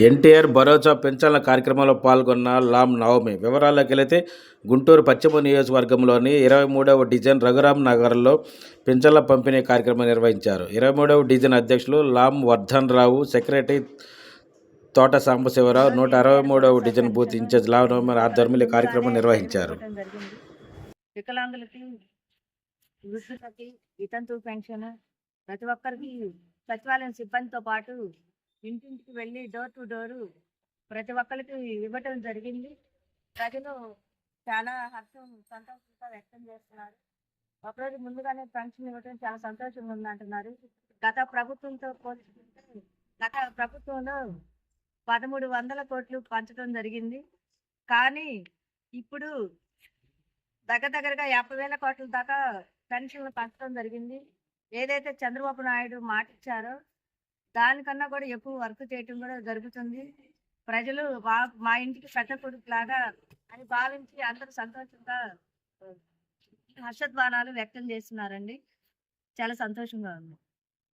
ఎన్టీఆర్ భరోసా పింఛన్ల కార్యక్రమంలో పాల్గొన్న లాం నవమి. వివరాల్లోకి వెళితే గుంటూరు పశ్చిమ నియోజకవర్గంలోని 23వ డివిజన్ రఘురాం నగర్లో పింఛన్ల పంపిణీ కార్యక్రమం నిర్వహించారు. 23వ డివిజన్ అధ్యక్షులు లాం వర్ధన్ రావు, సెక్రటరీ తోట సాంబశివరావు, 163వ డివిజన్ బూత్ ఇన్ఛార్జ్ లాం నవమి ఆధ్వర్యంలో ఈ కార్యక్రమం నిర్వహించారు. వికలాంగులకి, వృద్ధులకి, వితంతు పెన్షన్ ప్రతి ఒక్కరికి సచివాలయం సిబ్బందితో పాటు ఇంటింటికి వెళ్ళి డోర్ టు డోరు ప్రతి ఒక్కరికి ఇవ్వటం జరిగింది. ప్రజలు చాలా సంతోషంగా వ్యక్తం చేస్తున్నారు. ఒకరోజు ముందుగానే పెన్షన్ ఇవ్వటం చాలా సంతోషంగా ఉందంటున్నారు. గత ప్రభుత్వంతో పోల్చుకుంటే గత ప్రభుత్వంలో 1300 కోట్లు పంచడం జరిగింది. కానీ ఇప్పుడు దగ్గరగా 50,000 కోట్ల దాకా పెన్షన్లు పంచడం జరిగింది. ఏదైతే చంద్రబాబు నాయుడు మాట ఇచ్చారో దానికన్నా కూడా ఎక్కువ వర్క్ చేయటం కూడా జరుగుతుంది. ప్రజలు మా ఇంటికి పెద్ద కొడుకు లాగా అని భావించి అందరూ సంతోషంగా హర్షధ్వానాలు వ్యక్తం చేస్తున్నారండి. చాలా సంతోషంగా ఉంది.